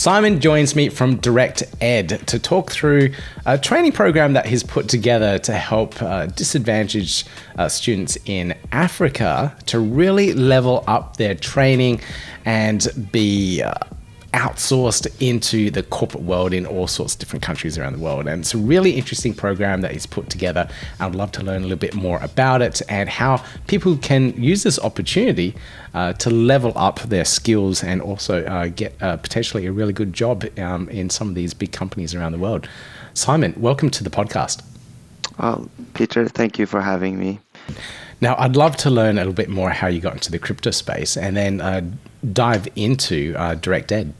Simon joins me from DirectEd to talk through a training program that he's put together to help disadvantaged students in Africa to really level up their training and be outsourced into the corporate world in all sorts of different countries around the world. And it's a really interesting program that he's put together. I'd love to learn a little bit more about it and how people can use this opportunity to level up their skills and also get potentially a really good job in some of these big companies around the world. Simon, welcome to the podcast. Well, Peter, thank you for having me. Now, I'd love to learn a little bit more how you got into the crypto space and then dive into DirectEd.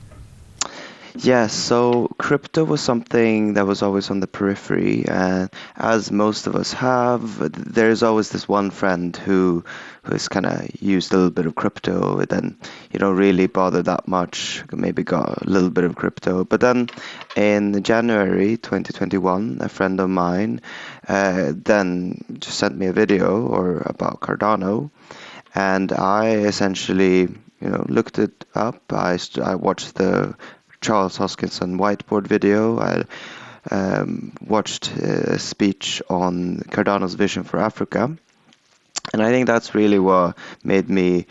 Yes, so crypto was something that was always on the periphery, and as most of us have, there's always this one friend who has kind of used a little bit of crypto, then you don't really bother that much, maybe got a little bit of crypto. But then in January 2021, a friend of mine then just sent me a video about Cardano, and I essentially looked it up. I watched the Charles Hoskinson whiteboard video. I watched a speech on Cardano's vision for Africa, and I think that's really what made me,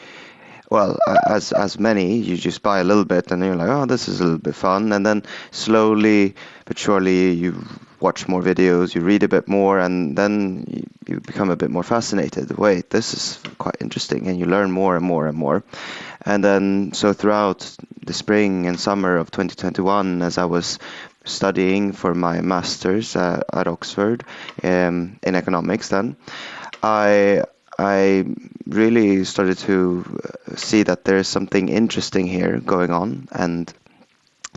well, as many, you just buy a little bit and you're like, oh, this is a little bit fun, and then slowly but surely you watch more videos, you read a bit more, and then you become a bit more fascinated. Wait, this is quite interesting, and you learn more and more and more. And then so throughout the spring and summer of 2021, as I was studying for my master's at Oxford in economics, then I really started to see that there's something interesting here going on, and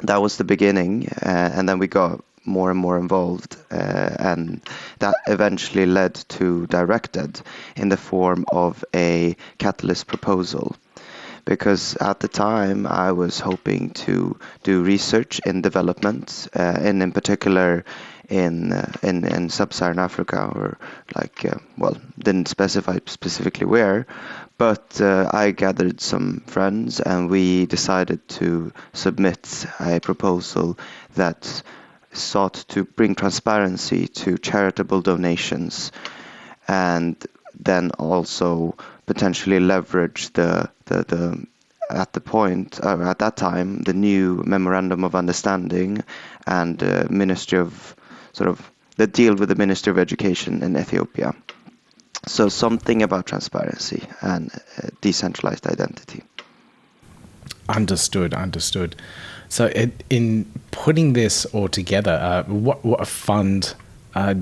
that was the beginning. And then we got more and more involved, and that eventually led to DirectEd in the form of a catalyst proposal. Because at the time I was hoping to do research in development, and in particular in sub-Saharan Africa, or didn't specify specifically where, but I gathered some friends and we decided to submit a proposal that sought to bring transparency to charitable donations, and then also potentially leverage at that time the new memorandum of understanding and Ministry of the deal with the Ministry of Education in Ethiopia. So something about transparency and decentralized identity. Understood. So in putting this all together, what fund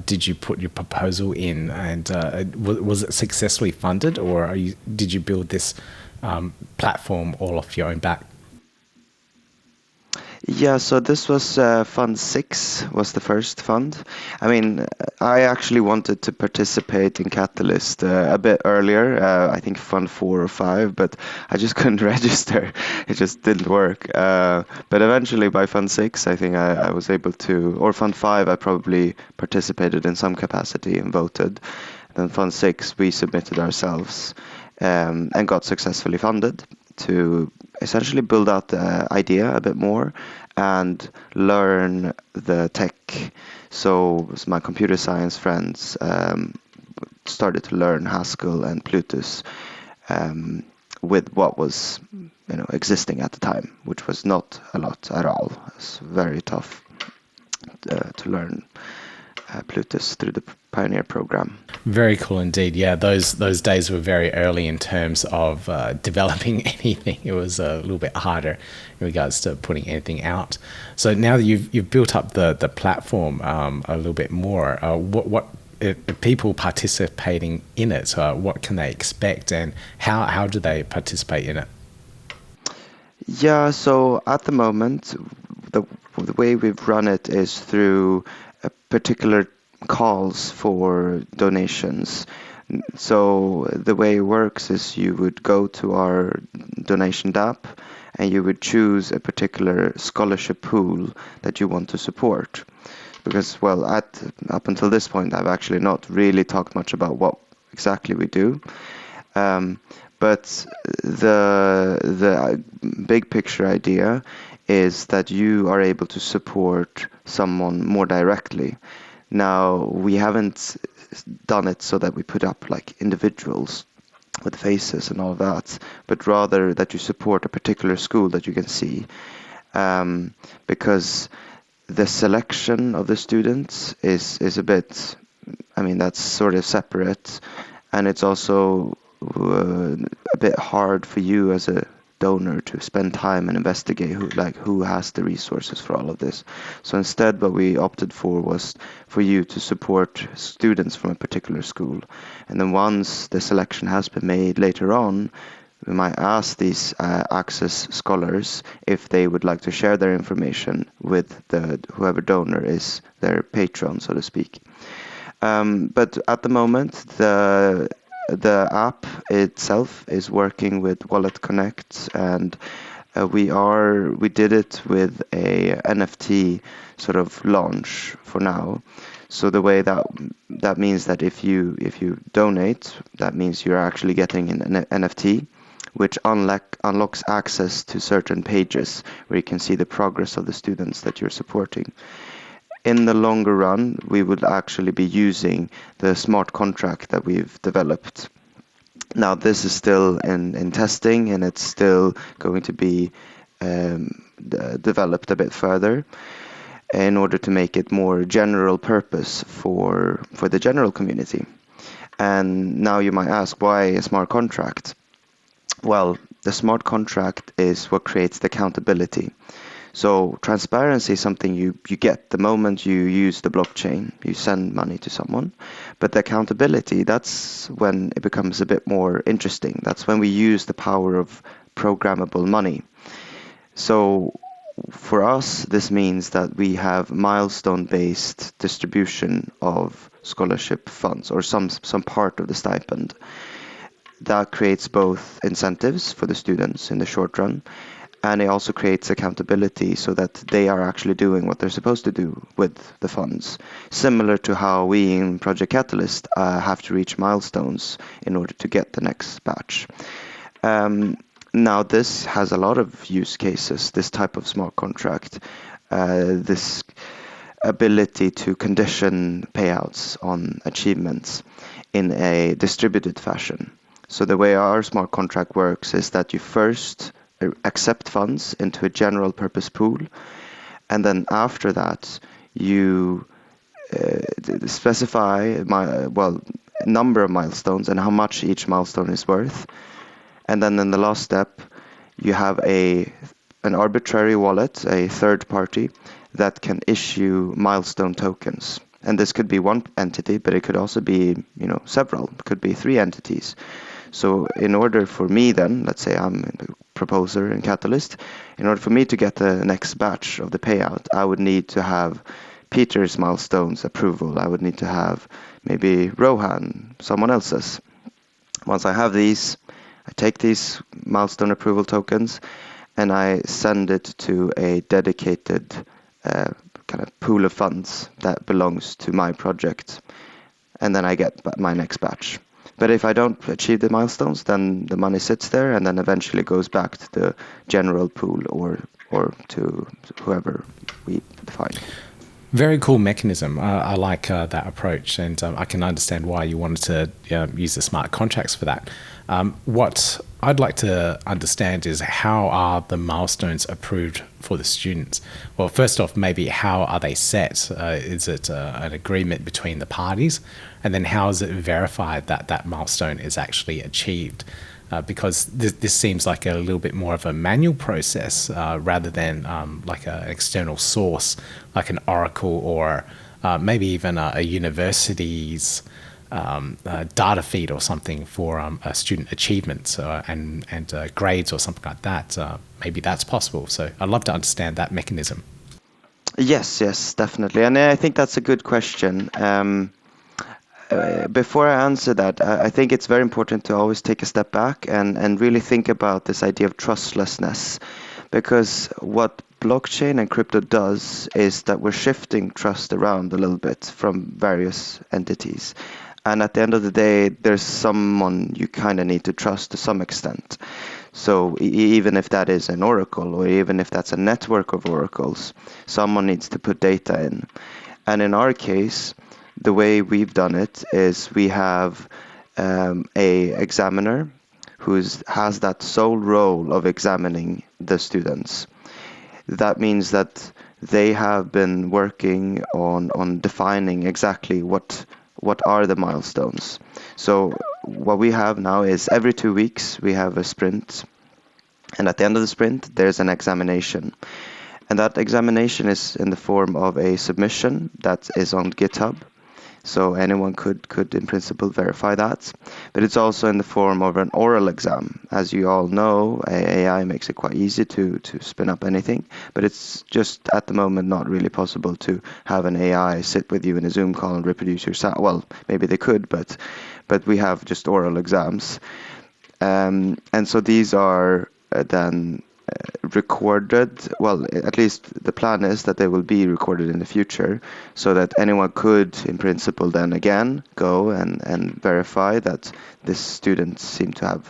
did you put your proposal in, and was it successfully funded, or did you build this platform all off your own back? Yeah, so this was Fund 6 was the first fund. I mean, I actually wanted to participate in Catalyst a bit earlier, I think Fund 4 or 5, but I just couldn't register. It just didn't work. But eventually by Fund 6, I think I was able to, or Fund 5, I probably participated in some capacity and voted. Then Fund 6, we submitted ourselves and got successfully funded to essentially build out the idea a bit more and learn the tech. So my computer science friends started to learn Haskell and Plutus with what was existing at the time, which was not a lot at all. It's very tough to learn Plutus through the Pioneer program. Very cool indeed. Yeah, those days were very early in terms of developing anything. It was a little bit harder in regards to putting anything out. So now that you've built up the platform a little bit more, what if people participating in it, what can they expect, and how do they participate in it? Yeah, so at the moment, the way we've run it is through a particular calls for donations. So the way it works is you would go to our donation app and you would choose a particular scholarship pool that you want to support. Because, well, up until this point, I've actually not really talked much about what exactly we do. But the big picture idea is that you are able to support someone more directly. Now, we haven't done it so that we put up like individuals with faces and all of that, but rather that you support a particular school that you can see, because the selection of the students is a bit, I mean, that's sort of separate, and it's also a bit hard for you as a donor to spend time and investigate who has the resources for all of this. So instead, what we opted for was for you to support students from a particular school, and then once the selection has been made later on, we might ask these Access scholars if they would like to share their information with whoever donor is their patron, so to speak. But at the moment, the app itself is working with Wallet Connect, and we did it with a NFT sort of launch for now. So the way that means that if you donate, that means you're actually getting an NFT, which unlocks access to certain pages where you can see the progress of the students that you're supporting. In the longer run, we would actually be using the smart contract that we've developed. Now, this is still in testing, and it's still going to be developed a bit further in order to make it more general purpose for the general community. And now you might ask, why a smart contract? Well, the smart contract is what creates the accountability. So transparency is something you get the moment you use the blockchain, you send money to someone. But the accountability, that's when it becomes a bit more interesting. That's when we use the power of programmable money. So for us, this means that we have milestone-based distribution of scholarship funds, or some part of the stipend. That creates both incentives for the students in the short run, and it also creates accountability so that they are actually doing what they're supposed to do with the funds. Similar to how we in Project Catalyst have to reach milestones in order to get the next batch. Now, this has a lot of use cases, this type of smart contract, this ability to condition payouts on achievements in a distributed fashion. So the way our smart contract works is that you first accept funds into a general purpose pool, and then after that you specify a number of milestones and how much each milestone is worth. And then in the last step, you have an arbitrary wallet, a third party, that can issue milestone tokens. And this could be one entity, but it could also be, several. It could be 3 entities. So in order for me then, let's say I'm the proposer in Catalyst, in order for me to get the next batch of the payout, I would need to have Peter's milestones approval. I would need to have maybe Rohan, someone else's. Once I have these, I take these milestone approval tokens and I send it to a dedicated kind of pool of funds that belongs to my project. And then I get my next batch. But if I don't achieve the milestones, then the money sits there and then eventually goes back to the general pool or to whoever we define. Very cool mechanism. I like that approach, and I can understand why you wanted to use the smart contracts for that. What I'd like to understand is, how are the milestones approved for the students? Well, first off, maybe how are they set? Is it an agreement between the parties? And then how is it verified that that milestone is actually achieved? Because this seems like a little bit more of a manual process rather than like an external source, like an Oracle or maybe even a university's data feed or something for student achievements and grades or something like that. Maybe that's possible. So I'd love to understand that mechanism. Yes, definitely. And I think that's a good question. Before I answer that, I think it's very important to always take a step back and really think about this idea of trustlessness. Because what blockchain and crypto does is that we're shifting trust around a little bit from various entities. And at the end of the day, there's someone you kind of need to trust to some extent. So even if that is an oracle, or even if that's a network of oracles, someone needs to put data in. And in our case, the way we've done it is we have a examiner who has that sole role of examining the students. That means that they have been working on defining exactly what are the milestones. So what we have now is every 2 weeks we have a sprint, and at the end of the sprint there's an examination. And that examination is in the form of a submission that is on GitHub. So anyone could in principle verify that. But it's also in the form of an oral exam. As you all know, AI makes it quite easy to spin up anything. But it's just at the moment not really possible to have an AI sit with you in a Zoom call and reproduce your sound. Well, maybe they could, but we have just oral exams. And so these are then recorded. Well, at least the plan is that they will be recorded in the future, so that anyone could, in principle, then again go and verify that this student seem to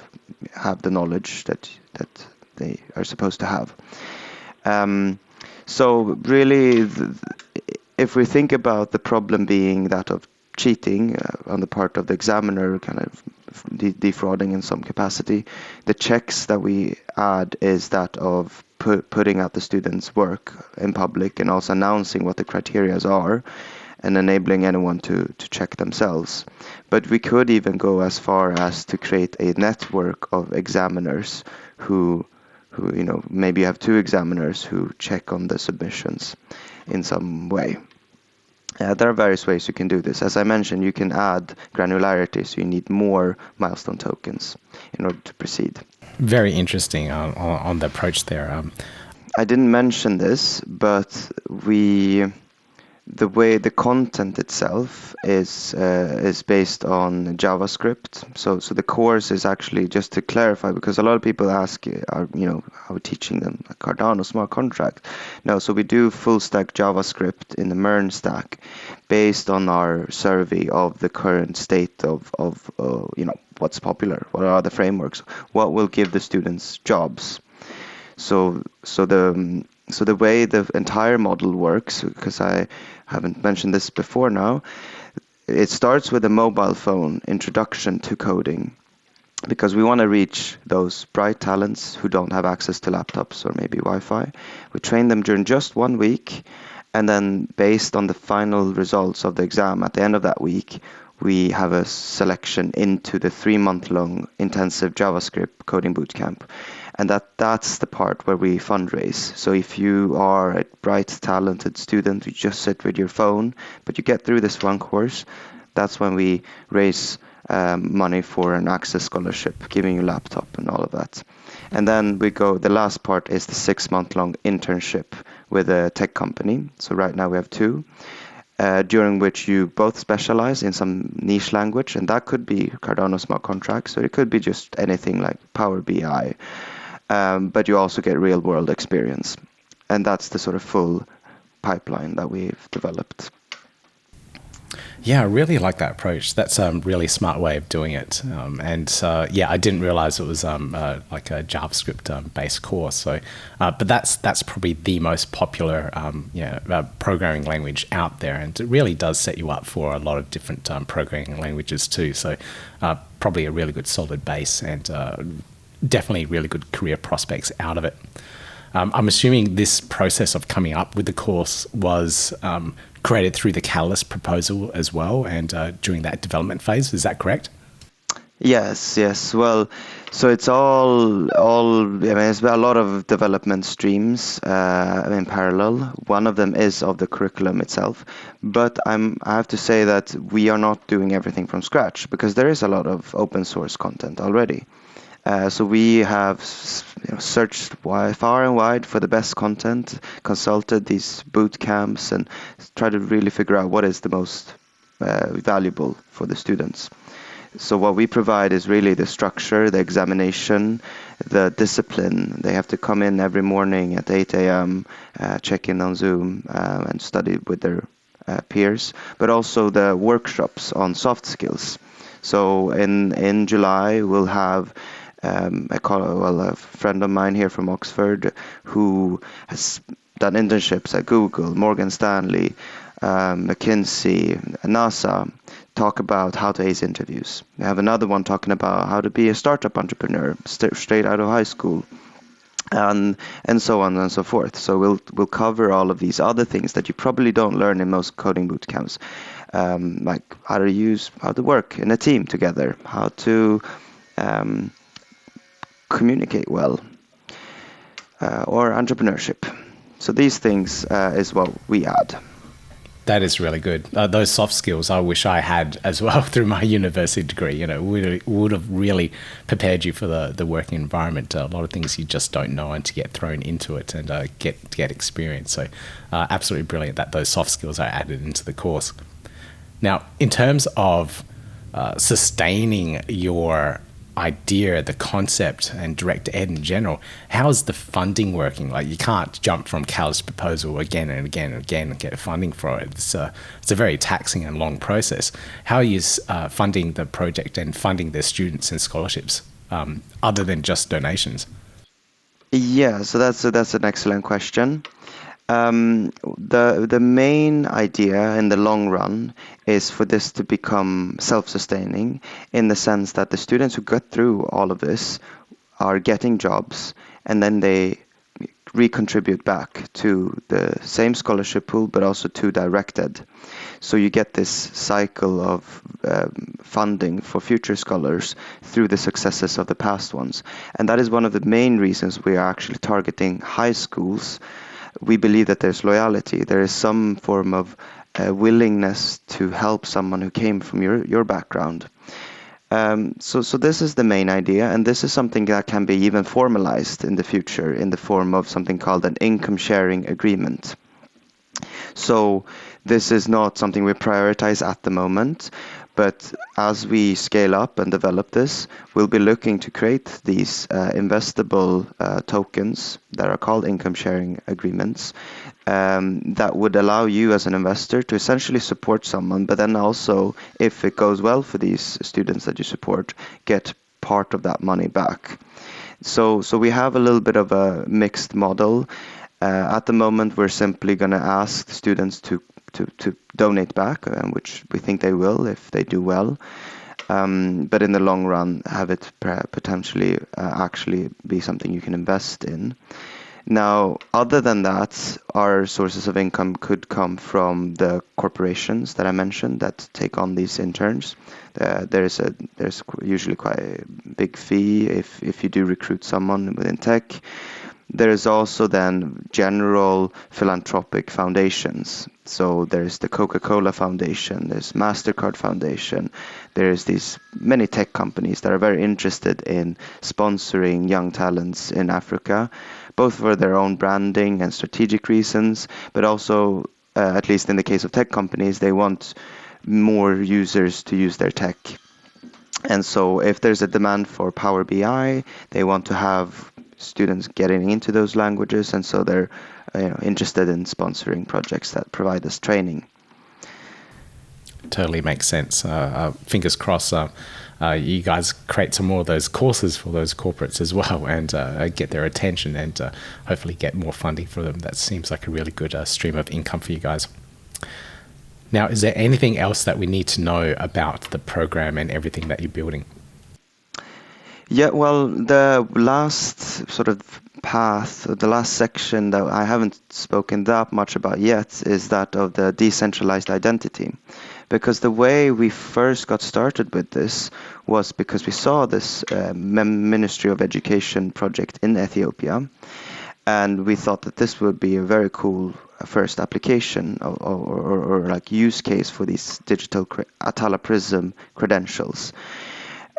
have the knowledge that they are supposed to have. So really, if we think about the problem being that of cheating on the part of the examiner, kind of defrauding in some capacity, the checks that we add is that of putting out the students' work in public and also announcing what the criteria are and enabling anyone to check themselves. But we could even go as far as to create a network of examiners who maybe you have 2 examiners who check on the submissions in some way. There are various ways you can do this. As I mentioned, you can add granularity, so you need more milestone tokens in order to proceed. Very interesting on the approach there. I didn't mention this, but the way the content itself is based on JavaScript. So the course is actually, just to clarify, because a lot of people ask, are we teaching them a Cardano smart contract? No, so we do full stack JavaScript in the MERN stack, based on our survey of the current state of what's popular, what are the frameworks, what will give the students jobs. So the way the entire model works, because I haven't mentioned this before now, it starts with a mobile phone introduction to coding, because we want to reach those bright talents who don't have access to laptops or maybe Wi-Fi. We train them during just 1 week, and then based on the final results of the exam at the end of that week, we have a selection into the 3-month-long intensive JavaScript coding bootcamp. And that's the part where we fundraise. So if you are a bright, talented student, you just sit with your phone, but you get through this one course, that's when we raise money for an access scholarship, giving you a laptop and all of that. And then the last part is the 6-month-long internship with a tech company. So right now we have 2. During which you both specialize in some niche language, and that could be Cardano smart contracts, or it could be just anything like Power BI. But you also get real world experience. And that's the sort of full pipeline that we've developed. Yeah, I really like that approach. That's a really smart way of doing it. I didn't realize it was like a JavaScript based course. So, but that's probably the most popular programming language out there, and it really does set you up for a lot of different programming languages too. So, probably a really good solid base, and definitely really good career prospects out of it. I'm assuming this process of coming up with the course was created through the Catalyst proposal as well, and during that development phase. Is that correct? Yes. Well, so it's all. It's a lot of development streams in parallel. One of them is of the curriculum itself, but I have to say that we are not doing everything from scratch, because there is a lot of open source content already. So we have searched far and wide for the best content, consulted these boot camps, and tried to really figure out what is the most valuable for the students. So what we provide is really the structure, the examination, the discipline. They have to come in every morning at 8 a.m., check in on Zoom, and study with their peers, but also the workshops on soft skills. So in July we'll have a friend of mine here from Oxford who has done internships at Google, Morgan Stanley, McKinsey, NASA, talk about how to ace interviews. We have another one talking about how to be a startup entrepreneur straight out of high school, and so on and so forth. So we'll cover all of these other things that you probably don't learn in most coding boot camps, like how to work in a team together, how to communicate well, or entrepreneurship. So these things is what we add. That is really good. Those soft skills, I wish I had as well through my university degree. You know, would have really prepared you for the working environment. A lot of things you just don't know, and to get thrown into it and get experience. So, absolutely brilliant that those soft skills are added into the course. Now, in terms of sustaining your idea, the concept, and DirectEd in general, how's the funding working? Like, you can't jump from Cal's proposal again and again and again and get funding for it. It's a very taxing and long process. How are you funding the project and funding the students and scholarships, other than just donations? Yeah, so that's an excellent question. The main idea in the long run is for this to become self-sustaining, in the sense that the students who get through all of this are getting jobs, and then they recontribute back to the same scholarship pool, but also to DirectEd. So you get this cycle of funding for future scholars through the successes of the past ones. And that is one of the main reasons we are actually targeting high schools. We believe that there's loyalty. There is some form of willingness to help someone who came from your background. So this is the main idea, and this is something that can be even formalized in the future in the form of something called an income sharing agreement. So this is not something we prioritize at the moment, but as we scale up and develop this, we'll be looking to create these investable tokens that are called income sharing agreements, that would allow you as an investor to essentially support someone, but then also, if it goes well for these students that you support, get part of that money back. So we have a little bit of a mixed model. At the moment, we're simply going to ask the students to donate back, which we think they will if they do well. But in the long run, have it potentially actually be something you can invest in. Now, other than that, our sources of income could come from the corporations that I mentioned that take on these interns. There's usually quite a big fee if you do recruit someone within tech. There is also then general philanthropic foundations. So there's the Coca-Cola Foundation, there's MasterCard Foundation, there's these many tech companies that are very interested in sponsoring young talents in Africa, both for their own branding and strategic reasons, but also, at least in the case of tech companies, they want more users to use their tech. And so if there's a demand for Power BI, they want to have students getting into those languages, and so they're interested in sponsoring projects that provide us training. Totally makes sense. Fingers crossed you guys create some more of those courses for those corporates as well, and get their attention, and hopefully get more funding for them. That seems like a really good stream of income for you guys. Now, is there anything else that we need to know about the program and everything that you're building? Yeah, well, the last sort of path, the last section that I haven't spoken that much about yet is that of the decentralized identity. Because the way we first got started with this was because we saw this Ministry of Education project in Ethiopia, and we thought that this would be a very cool first application or like use case for these digital Atala Prism credentials.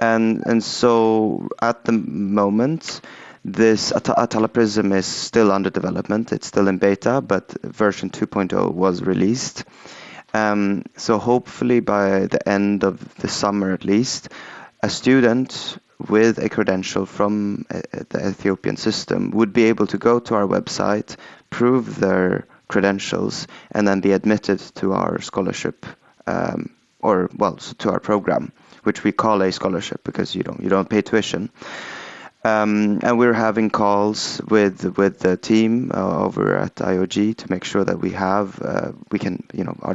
And so at the moment, this Atala Prism is still under development. It's still in beta, but version 2.0 was released. So hopefully by the end of the summer at least, a student with a credential from the Ethiopian system would be able to go to our website, prove their credentials and then be admitted to our scholarship, to our program, which we call a scholarship because you don't pay tuition. And we're having calls with the team over at IOG to make sure that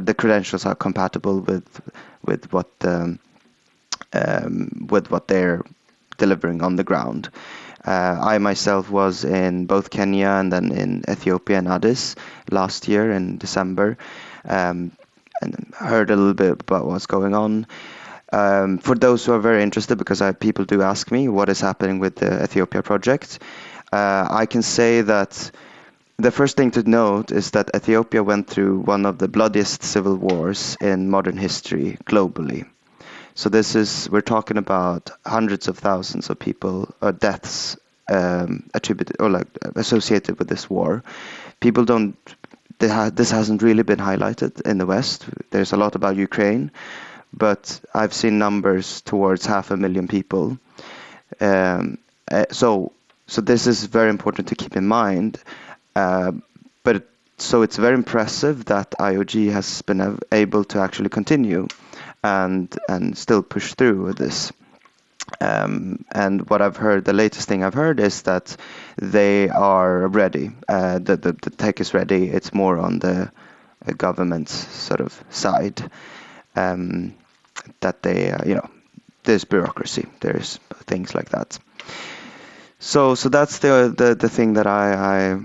the credentials are compatible with what they're delivering on the ground. I myself was in both Kenya and then in Ethiopia and Addis last year in December, and heard a little bit about what's going on. For those who are very interested, because people do ask me what is happening with the Ethiopia project, I can say that the first thing to note is that Ethiopia went through one of the bloodiest civil wars in modern history globally. So we're talking about hundreds of thousands of people, deaths associated with this war. This hasn't really been highlighted in the West. There's a lot about Ukraine, but I've seen numbers towards 500,000 people. So this is very important to keep in mind. So it's very impressive that IOG has been able to actually continue and still push through with this. And what I've heard, the latest thing I've heard is that they are ready. The tech is ready. It's more on the government's sort of side. That they, there's bureaucracy, there's things like that. So that's the thing that I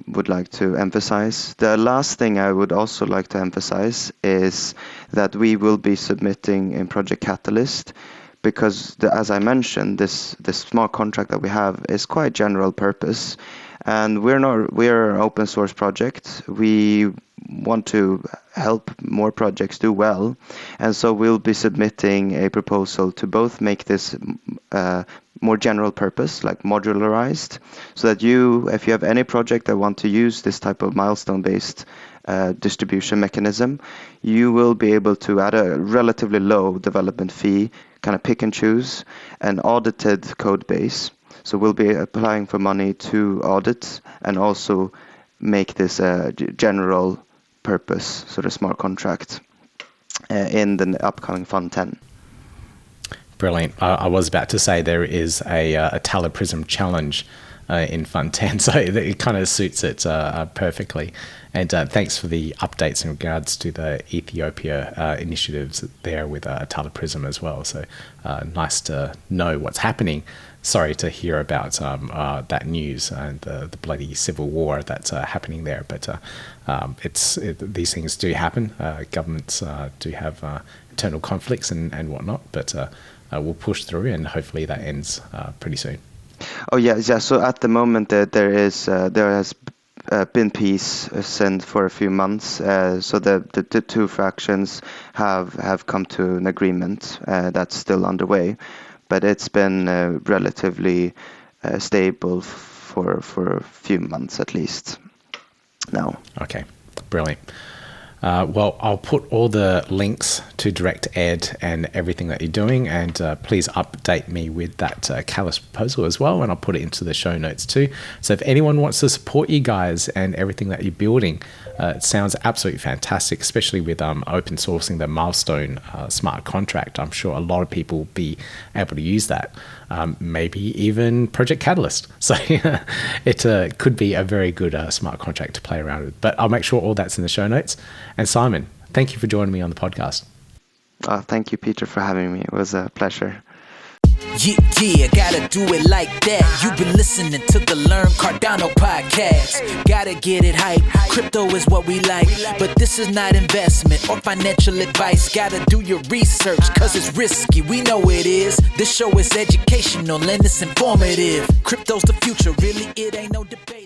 would like to emphasize. The last thing I would also like to emphasize is that we will be submitting in Project Catalyst, because as I mentioned, this smart contract that we have is quite general purpose, and we're an open source project. We want to help more projects do well, and so we'll be submitting a proposal to both make this more general purpose, like modularized, so that if you have any project that want to use this type of milestone-based distribution mechanism, you will be able to, at a relatively low development fee, kind of pick and choose an audited code base. So we'll be applying for money to audit and also make this a general purpose sort of smart contract in the upcoming Fund 10. Brilliant. I was about to say there is a Prism challenge in Fund 10, so it kind of suits it perfectly. And thanks for the updates in regards to the Ethiopia initiatives there with Prism as well. So nice to know what's happening. Sorry to hear about that news and the bloody civil war that's happening there. But these things do happen. Governments do have internal conflicts and whatnot. But we'll push through, and hopefully that ends pretty soon. Oh yeah. So at the moment there has been peace since for a few months. So the two factions have come to an agreement that's still underway, but it's been relatively stable for a few months at least now. Okay, brilliant. Well, I'll put all the links to DirectEd and everything that you're doing, and please update me with that Catalyst proposal as well, and I'll put it into the show notes too. So if anyone wants to support you guys and everything that you're building, it sounds absolutely fantastic, especially with open sourcing the Milestone smart contract. I'm sure a lot of people will be able to use that. Maybe even Project Catalyst. So it could be a very good smart contract to play around with. But I'll make sure all that's in the show notes. And Simon, thank you for joining me on the podcast. Thank you, Peter, for having me. It was a pleasure. Yeah, gotta do it like that. You've been listening to the Learn Cardano podcast. Gotta get it hype. Crypto is what we like, but this is not investment or financial advice. Gotta do your research, cause it's risky. We know it is. This show is educational and it's informative. Crypto's the future, really, it ain't no debate.